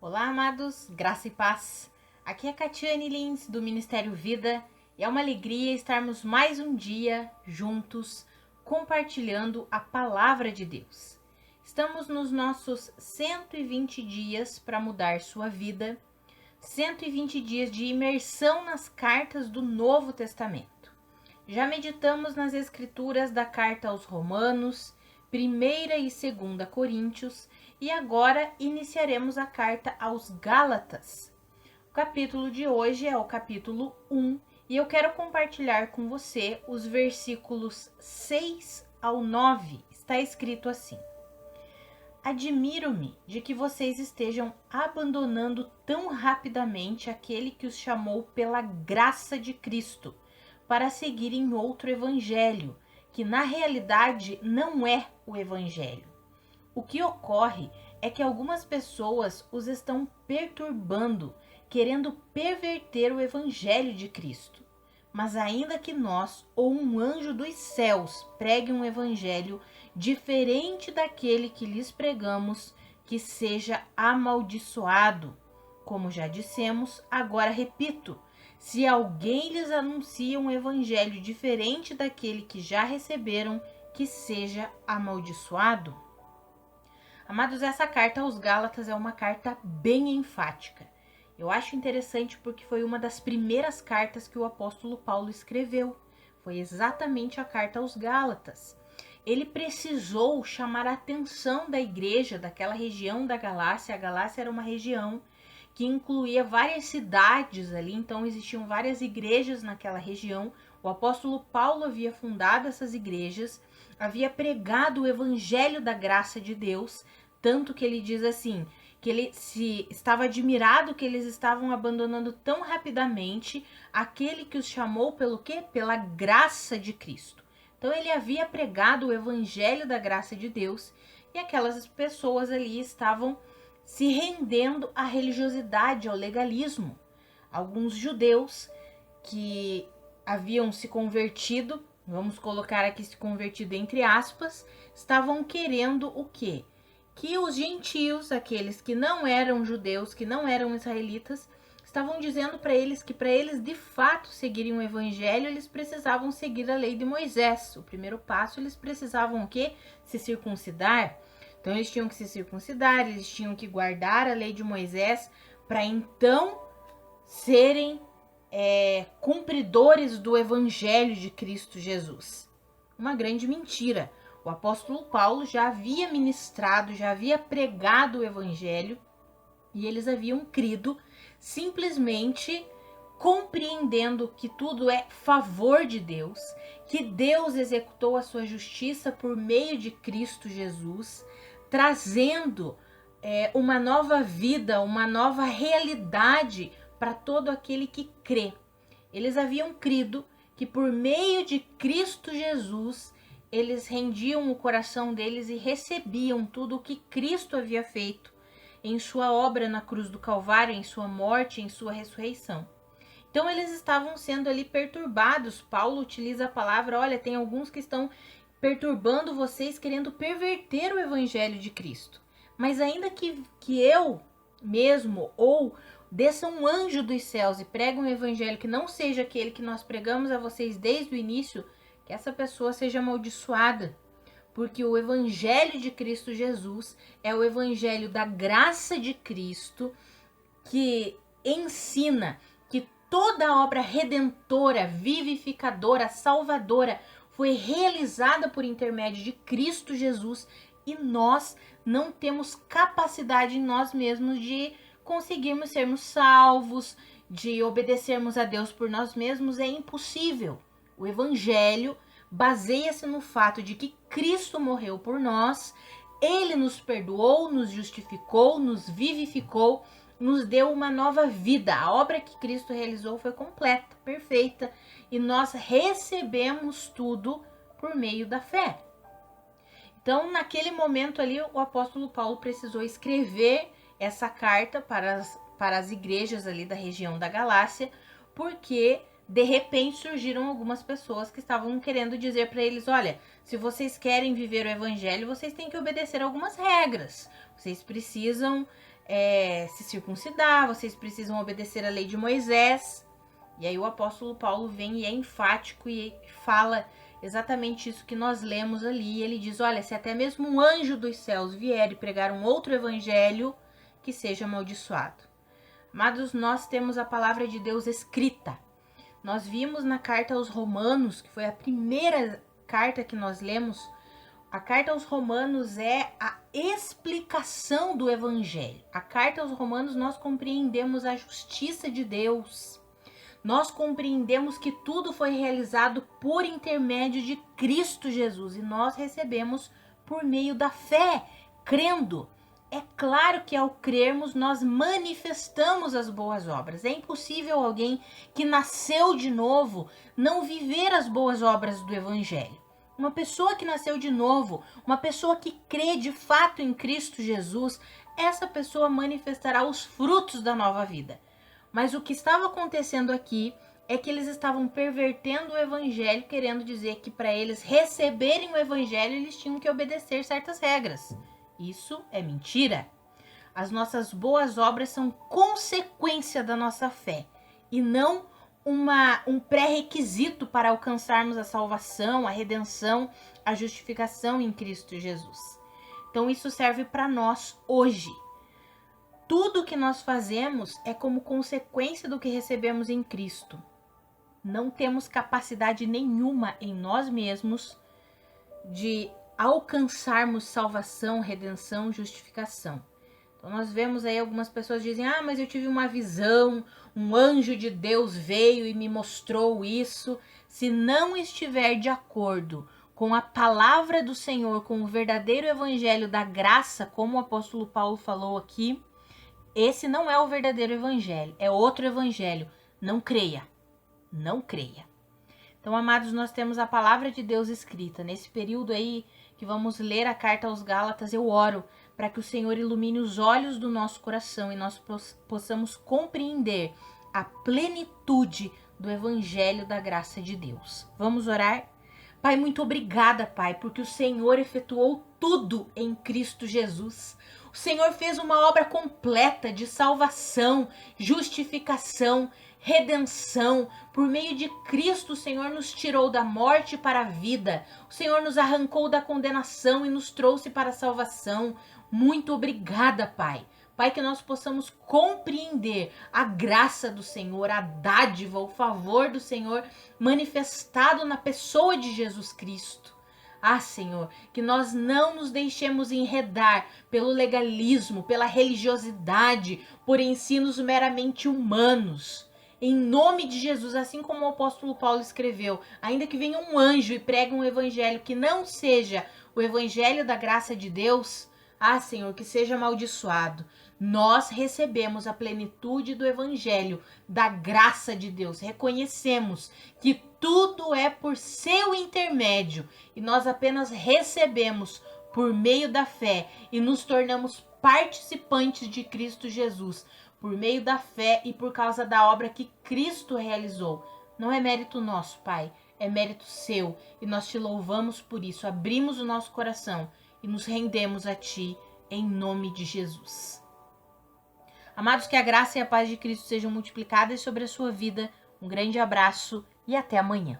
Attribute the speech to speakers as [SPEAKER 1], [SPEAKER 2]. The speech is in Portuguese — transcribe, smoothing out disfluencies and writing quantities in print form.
[SPEAKER 1] Olá, amados, graça e paz. Aqui é Catiane Lins, do Ministério Vida, e é uma alegria estarmos mais um dia juntos, compartilhando a palavra de Deus. Estamos nos nossos 120 dias para mudar sua vida, 120 dias de imersão nas cartas do Novo Testamento. Já meditamos nas escrituras da carta aos Romanos, 1ª e 2ª Coríntios, e agora iniciaremos a carta aos Gálatas. O capítulo de hoje é o capítulo 1 e eu quero compartilhar com você os versículos 6 ao 9. Está escrito assim: Admiro-me de que vocês estejam abandonando tão rapidamente aquele que os chamou pela graça de Cristo para seguirem outro evangelho, que na realidade não é o evangelho. O que ocorre é que algumas pessoas os estão perturbando, querendo perverter o evangelho de Cristo. Mas ainda que nós ou um anjo dos céus pregue um evangelho diferente daquele que lhes pregamos, que seja amaldiçoado. Como já dissemos, agora repito: se alguém lhes anuncia um evangelho diferente daquele que já receberam, que seja amaldiçoado. Amados, essa carta aos Gálatas é uma carta bem enfática. Eu acho interessante porque foi uma das primeiras cartas que o apóstolo Paulo escreveu. Foi exatamente a carta aos Gálatas. Ele precisou chamar a atenção da igreja daquela região da Galácia. A Galácia era uma região que incluía várias cidades ali, então existiam várias igrejas naquela região. O apóstolo Paulo havia fundado essas igrejas, havia pregado o evangelho da graça de Deus, tanto que ele diz assim, que ele se estava admirado que eles estavam abandonando tão rapidamente aquele que os chamou pelo quê? Pela graça de Cristo. Então ele havia pregado o evangelho da graça de Deus e aquelas pessoas ali estavam se rendendo à religiosidade, ao legalismo. Alguns judeus que haviam se convertido, vamos colocar aqui se convertido entre aspas, estavam querendo o quê? Que os gentios, aqueles que não eram judeus, que não eram israelitas, estavam dizendo para eles que para eles de fato seguirem o evangelho, eles precisavam seguir a lei de Moisés. O primeiro passo, eles precisavam o quê? Se circuncidar. Então eles tinham que se circuncidar, eles tinham que guardar a lei de Moisés para então serem cumpridores do evangelho de Cristo Jesus. Uma grande mentira. O apóstolo Paulo já havia ministrado, já havia pregado o evangelho e eles haviam crido, simplesmente compreendendo que tudo é favor de Deus, que Deus executou a sua justiça por meio de Cristo Jesus, trazendo uma nova vida, uma nova realidade para todo aquele que crê. Eles haviam crido que por meio de Cristo Jesus eles rendiam o coração deles e recebiam tudo o que Cristo havia feito em sua obra na cruz do Calvário, em sua morte, em sua ressurreição. Então eles estavam sendo ali perturbados. Paulo utiliza a palavra, olha, tem alguns que estão perturbando vocês, querendo perverter o evangelho de Cristo. Mas ainda que eu mesmo ou desça um anjo dos céus e pregue um evangelho que não seja aquele que nós pregamos a vocês desde o início, que essa pessoa seja amaldiçoada. Porque o evangelho de Cristo Jesus é o evangelho da graça de Cristo, que ensina que toda obra redentora, vivificadora, salvadora foi realizada por intermédio de Cristo Jesus e nós não temos capacidade em nós mesmos de conseguirmos sermos salvos, de obedecermos a Deus por nós mesmos. É impossível. O evangelho baseia-se no fato de que Cristo morreu por nós, ele nos perdoou, nos justificou, nos vivificou, nos deu uma nova vida. A obra que Cristo realizou foi completa, perfeita, e nós recebemos tudo por meio da fé. Então, naquele momento ali, o apóstolo Paulo precisou escrever essa carta para as igrejas ali da região da Galácia, porque de repente surgiram algumas pessoas que estavam querendo dizer para eles: olha, se vocês querem viver o evangelho, vocês têm que obedecer algumas regras. Vocês precisam se circuncidar, vocês precisam obedecer a lei de Moisés. E aí o apóstolo Paulo vem e é enfático e fala exatamente isso que nós lemos ali. Ele diz: olha, se até mesmo um anjo dos céus vier e pregar um outro evangelho, que seja amaldiçoado. Amados, nós temos a palavra de Deus escrita. Nós vimos na carta aos Romanos, que foi a primeira carta que nós lemos. A carta aos Romanos é a explicação do evangelho. A carta aos Romanos nós compreendemos a justiça de Deus. Nós compreendemos que tudo foi realizado por intermédio de Cristo Jesus e nós recebemos por meio da fé, crendo. É claro que ao crermos nós manifestamos as boas obras. É impossível alguém que nasceu de novo não viver as boas obras do evangelho. Uma pessoa que nasceu de novo, uma pessoa que crê de fato em Cristo Jesus, essa pessoa manifestará os frutos da nova vida. Mas o que estava acontecendo aqui é que eles estavam pervertendo o evangelho, querendo dizer que para eles receberem o evangelho, eles tinham que obedecer certas regras. Isso é mentira. As nossas boas obras são consequência da nossa fé e não um pré-requisito para alcançarmos a salvação, a redenção, a justificação em Cristo Jesus. Então isso serve para nós hoje. Tudo que nós fazemos é como consequência do que recebemos em Cristo. Não temos capacidade nenhuma em nós mesmos de alcançarmos salvação, redenção, justificação. Então nós vemos aí algumas pessoas dizem: ah, mas eu tive uma visão, um anjo de Deus veio e me mostrou isso. Se não estiver de acordo com a palavra do Senhor, com o verdadeiro evangelho da graça, como o apóstolo Paulo falou aqui, esse não é o verdadeiro evangelho, é outro evangelho. Não creia, não creia. Então, amados, nós temos a palavra de Deus escrita. Nesse período aí que vamos ler a carta aos Gálatas, eu oro para que o Senhor ilumine os olhos do nosso coração e nós possamos compreender a plenitude do evangelho da graça de Deus. Vamos orar? Pai, muito obrigada, Pai, porque o Senhor efetuou tudo em Cristo Jesus. O Senhor fez uma obra completa de salvação, justificação, redenção. Por meio de Cristo, o Senhor nos tirou da morte para a vida. O Senhor nos arrancou da condenação e nos trouxe para a salvação. Muito obrigada, Pai. Pai, que nós possamos compreender a graça do Senhor, a dádiva, o favor do Senhor manifestado na pessoa de Jesus Cristo. Ah, Senhor, que nós não nos deixemos enredar pelo legalismo, pela religiosidade, por ensinos meramente humanos. Em nome de Jesus, assim como o apóstolo Paulo escreveu, ainda que venha um anjo e pregue um evangelho que não seja o evangelho da graça de Deus, ah, Senhor, que seja amaldiçoado. Nós recebemos a plenitude do evangelho, da graça de Deus. Reconhecemos que tudo é por seu intermédio e nós apenas recebemos por meio da fé e nos tornamos participantes de Cristo Jesus por meio da fé e por causa da obra que Cristo realizou. Não é mérito nosso, Pai, é mérito seu e nós te louvamos por isso. Abrimos o nosso coração e nos rendemos a Ti em nome de Jesus. Amados, que a graça e a paz de Cristo sejam multiplicadas sobre a sua vida. Um grande abraço e até amanhã.